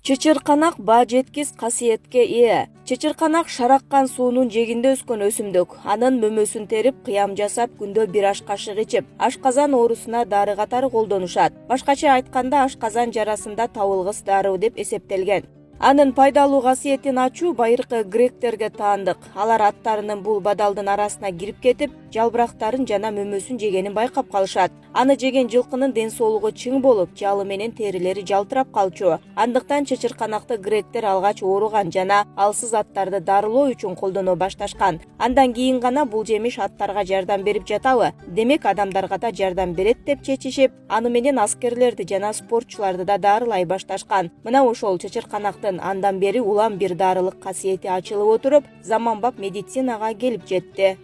Чычырканак баа жеткис касиетке ээ. Чычырканак шараккан суунун жээгинде өскөн өсүмдүк. Анын мөмөсүн терип, кыям жасап, күндө бир аш кашык ичип, ашказан оорусуна дары катары колдонушат. Башкача айтканда, ашказан жарасында табылгыс дары деп эсептелген. Анын пайдалуу касиетин ачуу байыркы гректерге таандык. Алар аттарынын бул бадалдын арасына кирип кетип, жалбырактарын жана мөмөсүн жегенин байкап калышат. Аны жеген жылкынын ден соолугу чың болуп, жалы менен терилери жалтырап калчу. Андыктан чычырканакты гректер алгач ооруган жана алсыз аттарды дарылоо үчүн колдоно башташкан. Андан кийин гана бул жемиш аттарга жардам берип жатабы? Демек адамдарга да жардам берет деп чечишип, аны менен аскерлерди жана спортчуларды да дарылай башташкан. Мына ошол чычырканактын андан бери улам бир дарылык касиети ачылып отуруп, заманбап медицинага келип жетти.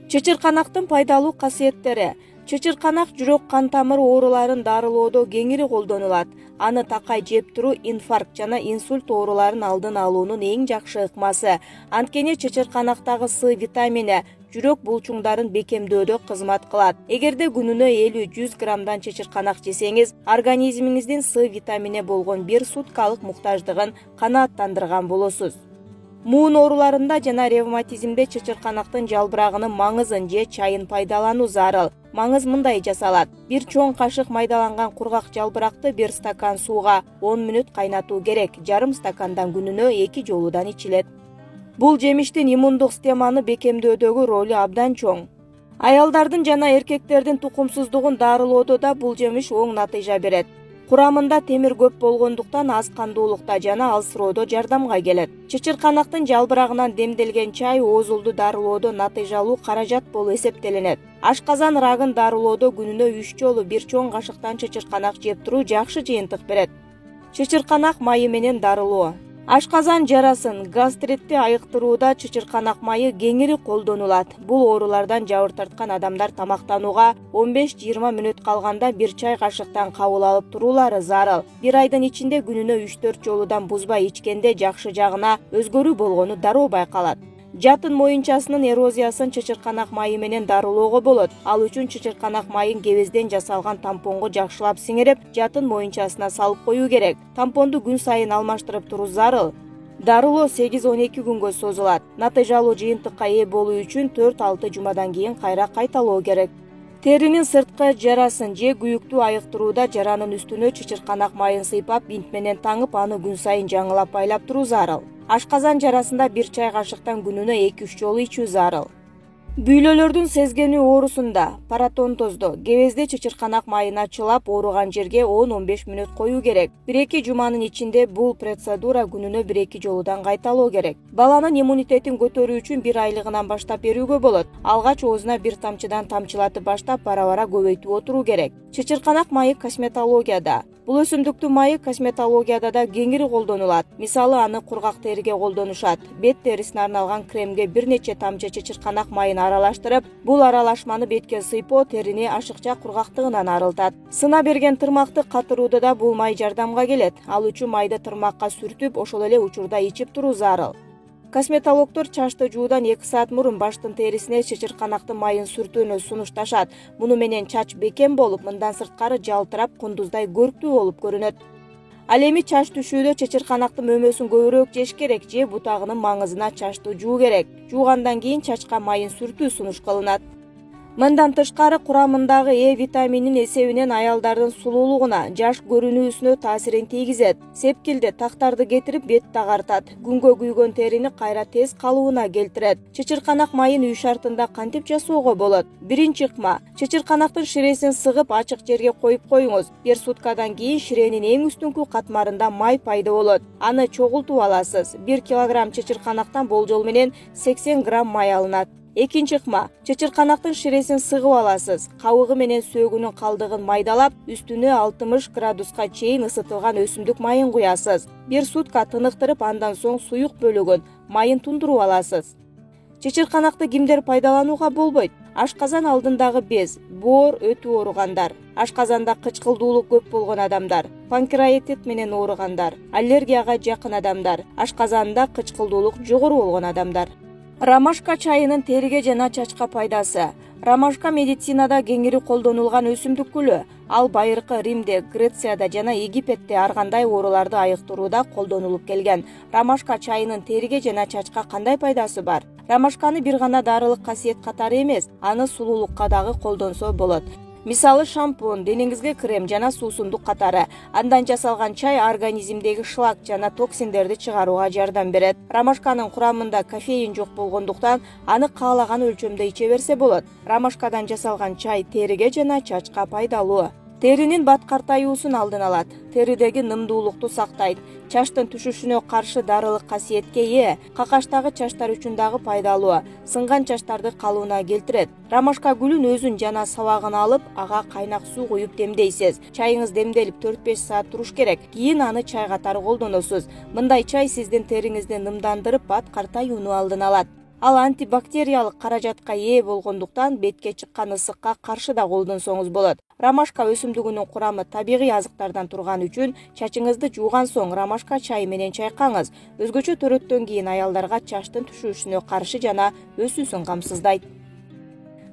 Чычырканактын пайдалуу касиеттери. Чычырканак жүрөк кан тамыр ооруларын дарылоодо кеңири колдонулат. Аны такай жеп туруу инфаркт жана инсульт ооруларын алдын алуунун эң жакшы ыкмасы. Анткени чычырканактагы С витамини жүрөк булчуңдарын бекемдөөдө кызмат кылат. Эгерде күнүнө 50-100 граммдан чычырканак жесеңиз, организмиңиздин С витамине болгон бир суткалык муктаждыгын канааттандырган болосуз. Муун ооруларында жана ревматизмде чычырканактын жалбырагынын маңызын же чайын пайдалануу зарыл. Маңыз мындай жасалат. Бир чоң кашык майдаланган кургак жалбыракты 1 стакан сууга 10 мүнөт кайнатуу керек. Жарым стакандан күнүнө 2 жолудан ичилет. Бул жемиштин иммундук системаны бекемдөөдөгү ролу абдан чоң. Аялдардын жана эркектердин тукумсуздугун дарылоодо да бул жемиш оң натыйжа берет. Курамында темир көп болгондуктан аз кандуулукта жана алсыроодо жардамга келет. Чычырканактын жалбырагынан демделген чай оозулду дарылоодо натыйжалуу каражат болуп эсептелинет. Ашказан рагын дарылоодо күнүнө 3 жолу бир чоң кашыктан чычырканак жеп туруу жакшы жыйынтык берет. Чычырканак майы менен дарылоо. Ашказан жарасын, гастритти айыктырууда чычырканак майы кеңири колдонулат. Бул оорулардан жабыр тарткан адамдар тамактанууга 15-20 мүнөт калганда бир чай кашыктан кабыл алып туруулары зарыл. Бир айдын ичинде күнүнө 3-4 жолудан бузбай ичкенде жакшы жагына өзгөрүү болгону дароо байкалат. Жатын моюнчасынын эрозиясын чычырканак майы менен дарылоого болот. Ал үчүн чычырканак майын кебезден жасалган тампонго жакшылап сиңирип, жатын моюнчасына салып коюу керек. Тампонду күн сайын алмаштырып туруу зарыл. Дарылоо 8-12 күнгө созулат. Натыйжалуу жыйынтыкка ээ болуу үчүн 4-6 жумадан кийин кайра кайталоо керек. Теринин сырткы жарасын же күйүктү айыктырууда жаранын үстүнө чычырканак майын сыйпап, бинт менен таңып, аны күн сайын жаңылап айлап туруу зарыл. Ашказан жарасында бир чай кашыктан күнүнө 2-3 жолу ичүү зарыл. Бүйлөлөрдүн сезгенүү оорусунда, паратонтоздо, кебезде чычырканак майын ачылап, ооруган жерге 10-15 мүнөт коюу керек. 1-2 жуманын ичинде бул процедура күнүнө 1-2 жолудан кайталоо керек. Баланын иммунитетин көтөрүү үчүн 1 айлыгынан баштап берүүгө болот. Алгач оозуна 1 тамчыдан тамчылатып баштап, бара-бара көбөйтүп отуруу керек. Чычырканак майы косметологияда. Бул өсүмдүктүн майы косметологияда да кеңири колдонулат. Мисалы, аны кургак териге колдонушат. Бет терисине арналган кремге бир нече тамчы чычырканак майын аралаштырып, бул аралашманы бетке сыйпоо терини ашыкча кургактыгынан арылтат. Сына берген тырмакты катырууда да бул май жардамга келет. Ал үчүн майды тырмакка сүртүп, ошол эле учурда ичип туруу зарыл. Косметологдор чачты жуудан 2 саат мурун баштын терисине чычырканактын майын сүртүүнү сунушташат. Муну менен чач бекем болуп, мындан сырткары жалтырап, кундуздай көрктүү болуп көрүнөт. Ал эми чач түшүүдө чычырканактын мөмөсүн көбүрөөк жеш керек же бутагынын маңызына чачты жуу керек. Жуугандан кийин чачка майын сүртүү сунуш кылынат. Мындан тышкары курамындагы Е витаминин эсебинен аялдардын сулуулугуна, жаш көрүнүүсүнө таасирин тийгизет. Сепкилди, тактарды кетирип, бетти агартат. Күнгө күйгөн терини кайра тез калыбына келтирет. Чычырканак майын үй шартында кантип жасоого болот? Биринчи ыкма: чычырканактын ширесин сыгып, ачык жерге коюп коюңуз. 1 суткадан кийин ширенин эң үстүнкү катмарында май пайда болот. Аны чогултуп аласыз. 1 килограмм чычырканактан болжол менен 80 грамм май алынат. Экинчи ыкма: чычырканактын ширесин сыгып аласыз. Кабыгы менен сөөгүнүн калдыгын майдалап, үстүнө 60 градуска чейин ысытылган өсүмдүк майын куясыз. 1 сутка тыныктырып, андан соң суюк бөлүгүн, майын тундуруп аласыз. Чычырканакты кимдер пайдаланууга болбойт? Ашказан алдындагы без, боор өтүп ооругандар, ашказанда кычкылдуулук көп болгон адамдар, панкреатит менен ооругандар, аллергияга жакын адамдар, ашказанда кычкылдуулук жогору болгон адамдар. Ромашка чайынын териге жана чачка пайдасы. Ромашка медицинада кеңири колдонулган өсүмдүк гүлү. Ал байыркы Римде, Грецияда жана Египетте ар кандай ооруларды айыктырууда колдонулуп келген. Ромашка чайынын териге жана чачка кандай пайдасы бар? Ромашканы бир гана дарылык касиет катары эмес, аны сулуулукка дагы колдонсо болот. Мисалы шампунь, денеңизге крем жана суусундук катары. Андан жасалган чай организмдеги шлак жана токсиндерди чыгарууга жардам берет. Ромашканын курамында кофеин жок болгондуктан аны каалаган өлчөмдө иче берсе болот. Ромашкадан жасалган чай териге жана чачка пайдалуу. Теринин бат картаюусун алдын алат. Теридеги нымдуулукту сактайт. Чачтын түшүшүнө каршы дарылык касиетке ээ. Какаштагы чачтар үчүн дагы пайдалуу. Сынган чачтарды калууна келтирет. Ромашка гүлүн өзүн жана сабагын алып, ага кайнак суу куюп демдейсиз. Чайыңыз демделип 4-5 саат туруш керек. Кийин аны чай катары колдоносуз. Мындай чай сиздин териңизди нымдандырып, бат картаюуну алдын алат. Ал антибактериялык каражатка ээ болгондуктан бетке чыккан ысыкка каршы да колдонсоңуз болот. Ромашка өсүмдүгүнүн курамы табигый азыктардан турган үчүн чачыңызды жууган соң ромашка чайы менен чайкаңыз. Өзгөчө төрөттөн кийин аялдарга чачтын түшүүсүнө каршы жана өсүүсүн камсыздайт.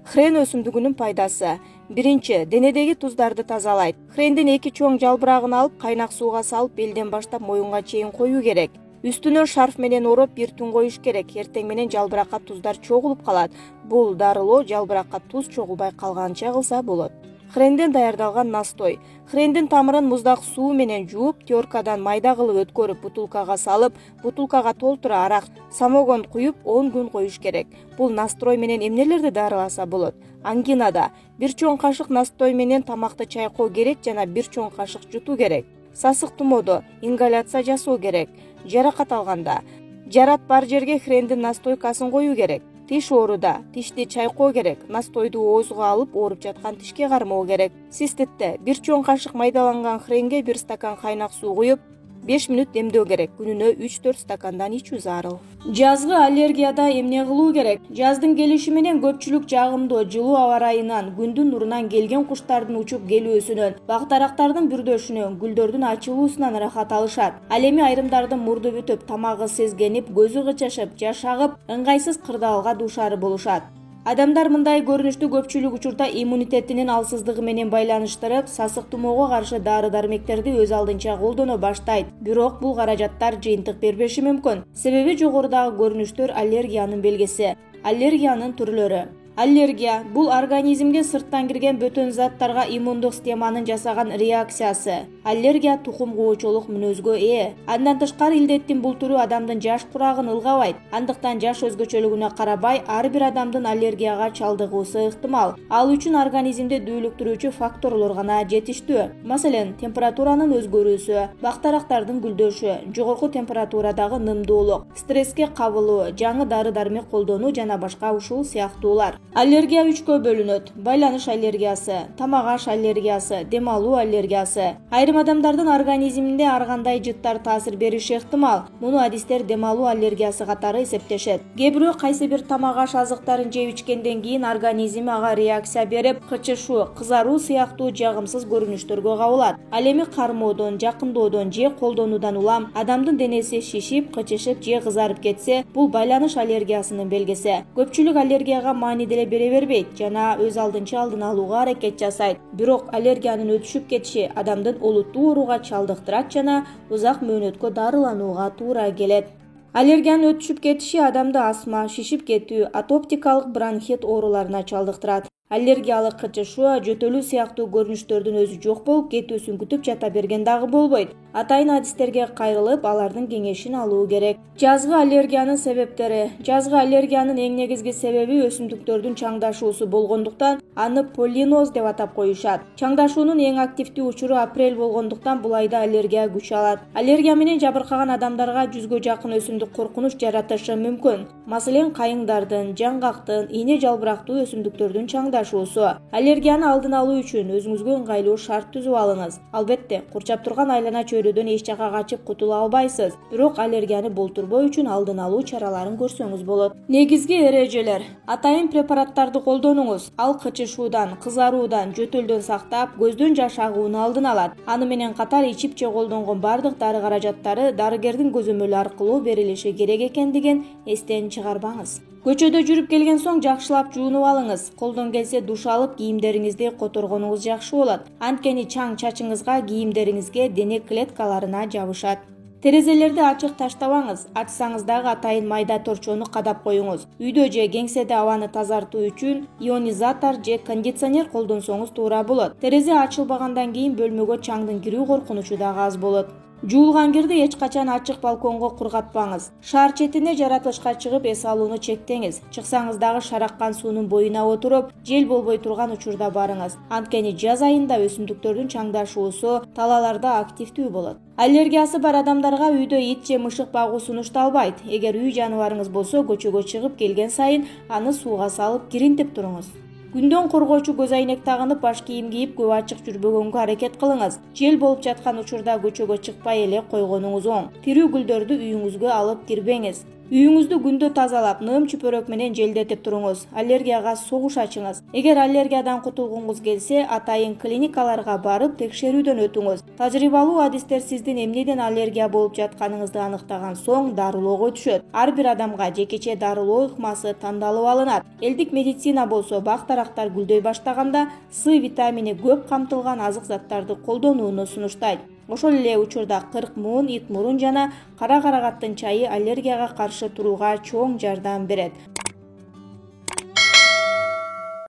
Хрен өсүмдүгүнүн пайдасы. Биринчи, денедеги туздарды тазалайт. Хрендин 2 чоң жалбырагын алып, кайнак сууга салып, белден баштап моюнга чейин коюу керек. Үстүнөн шарф менен ороп бир түн коюш керек. Эртең менен жалбыракка туздар чогулуп калат. Бул дарылоо жалбыракка туз чогулбай калганча кылса болот. Хренден даярдалган настой. Хрендин тамырын муздак суу менен жууп, теркадан майда кылып өткөрүп, бутулкага салып, бутулкага толтура арак, самогон куюп 10 күн коюш керек. Бул настрой менен эмнелерди дарыласа болот? Ангинада 1 чоң кашык настой менен тамакты чайкоо керек жана 1 чоң кашык жутуу керек. Сасык тумоодо ингаляция жасоо керек. Жаракат алганда, жарат бар жерге хрендин настойкасын коюу керек. Тиш ооруда тишти чайкоо керек. Настойду оозго алып, ооруп жаткан тишке кармоо керек. Циститте 1 чоң кашык майдаланган хренге 1 стакан кайнак суу куюп, 5 мүнөт демдөө керек. Күнүнө 3-4 стакандан ичүү зарыл. Жазгы аллергияда эмне кылуу керек? Жаздын келиши менен көпчүлүк жагымдуу жылуу аба ырайынан, күндүн нурунан келген куштардын учуп келүүсүнөн, бак-дарактардын бүрдөшүнөн, гүлдөрдүн ачылуусунан ырахат алышат. Ал эми айрымдардын мурду бүтүп, тамагы сезгенип, көзү кычышып, жаш агып, ыңгайсыз кырдаалга дуушар болушат. Адамдар мындай көрүнүштү көпчүлүк учурда иммунитетинин алсыздыгы менен байланыштырып, сасык тумоого каршы дары-дармектерди өз алдынча колдоно баштайт. Бирок бул каражаттар жыйынтык бербеши мүмкүн. Себеби жогорудагы көрүнүштөр аллергиянын белгиси. Аллергиянын түрлөрү. Аллергия – бул организмге сырттан кирген бөтөн заттарга иммундук системанын жасаган реакциясы. Аллергия тукум куучулук мүнөзгө ээ. Андан тышкары илдеттин бул түрү адамдын жаш курагын ылгабайт. Андыктан жаш өзгөчөлүгүнө карабай, ар бир адамдын аллергияга чалдыгуусу ыктымал. Ал үчүн организмди дүүлүктүрүүчү факторлор гана жетиштүү. Маселен, температуранын өзгөрүүсү, бак-дарактардын гүлдөшү, жогорку температурадагы нымдуулук, стресске кабылуу, жаңы дары-дармек колдонуу жана башка ушул сыяктуулар. Аллергия 3кө бөлүнөт. Байланыш аллергиясы, тамак аш аллергиясы, дем алуу аллергиясы. Айрым адамдардын организминде ар кандай жыттар таасир бериши ыктымал. Муну адистер дем алуу аллергиясы катары эсептешет. Кээ бирөө кайсы бир тамак аш азыктарын жеп ичкенден кийин организми ага реакция берип, кычышуу, кызаруу сыяктуу жагымсыз көрүнүштөргө кабылат. Ал эми кармоодон, жакындоодон же колдонуудан улам адамдын денеси шишип, кычышып же кызарып кетсе, бул байланыш аллергиясынын белгиси. Көпчүлүк аллергияга маани деле бере бербейт жана өз алдынча алдын алууга аракет жасайт. Бирок аллергиянын өтүшүп кетиши адамдын олуттуу ооруга чалдыктырат жана узак мөөнөткө дарыланууга туура келет. Аллергиянын өтүшүп кетиши адамды астма, шишип кетүү, атоптикалык бронхит ооруларына чалдыктырат. Аллергиялык кычышуу, жөтөлүү сыяктуу көрүнүштөрдүн өзү жок болуп кетүүсүн күтүп жата берген дагы болбойт. Атайын адистерге кайрылып, алардын кеңешин алуу керек. Жазгы аллергиянын себептери. Жазгы аллергиянын эң негизги себеби өсүмдүктөрдүн чаңдашуусу болгондуктан аны поллиноз деп атап коюшат. Чаңдашуунун эң активдүү учуру апрель болгондуктан бул айда аллергия күч алат. Аллергия менен жабыркаган адамдарга 100гө жакын өсүмдүк коркунуч жаратышы мүмкүн. Маселен, кайыңдардын, жаңгактын, ийне жалбырактуу өсүмдүктөрдүн чаңдашуусу. Аллергияны алдын алуу үчүн өзүңүзгө ыңгайлуу шарт түзүп алыңыз. Албетте, курчап турган айлана чөйрөдөн эч жакка качып кутула албайсыз. Бирок аллергияны болтурбоо үчүн алдын алуу чараларын көрсөңүз болот. Негизги эрежелер. Атайын препараттарды колдонуңуз. Ал кычышуудан, кызаруудан, жөтөлдөн сактап, көздөн жаш агууну алдын алат. Аны менен катар ичип же колдонгон бардык дары каражаттары дарыгердин көзөмөлү аркылуу берилиши керек экендигин эстен чыгарбаңыз. Көчөдө жүрүп келген соң жакшылап жуунуп алыңыз. Колдон келсе нерсе душ алып кийимдериңизди которгонуңуз жакшы болот. Анткени чаң чачыңызга, кийимдериңизге, дене клеткаларына жабышат. Терезелерди ачык таштабаңыз. Ачсаңыз дагы атайын майда торчону кадап коюңуз. Үйдө же кеңседе абаны тазартуу үчүн ионизатор же кондиционер колдонсоңуз туура болот. Терезе ачылбагандан кийин бөлмөгө чаңдын кирүү коркунучу дагы аз болот. Жуулган кирди эч качан ачык балконго кургатпаңыз. Шаар четине жаратылышка чыгып эс алууну чектеңиз. Чыксаңыз дагы шараккан суунун боюна отуруп, жел болбой турган учурда барыңыз. Анткени жаз айында өсүмдүктөрдүн чаңдашуусу талааларда активдүү болот. Аллергиясы бар адамдарга үйдө ит же мышык багуу сунушталбайт. Эгер үй жаныбарыңыз болсо, көчөгө чыгып келген сайын аны сууга салып киринтип туруңуз. Күндөн коргоочу көз айнек тагынып, баш кийим кийип, көп ачык жүрбөгөнгө аракет кылыңыз. Жел болуп жаткан учурда көчөгө чыкпай эле койгонуңуз оң. Тирүү гүлдөрдү үйүңүзгө алып кирбеңиз. Үйүңүздү күндө тазалап, ным чүпөрөк менен желдетип туруңуз. Аллергияга согуш ачыңыз. Эгер аллергиядан кутулгуңуз келсе, атайын клиникаларга барып текшерүүдөн өтүңүз. Тажрыйбалуу адистер сиздин эмнеден аллергия болуп жатканыңызды аныктаган соң дарылоого түшөт. Ар бир адамга жекече дарылоо ыкмасы тандалып алынат. Элдик медицина болсо бак-дарактар гүлдөй баштаганда С витамини көп камтылган азык заттарды колдонууну сунуштайт. Ошол эле учурда кырк муун, ит мурун жана кара карагаттын чайы аллергияга каршы турууга чоң жардам берет.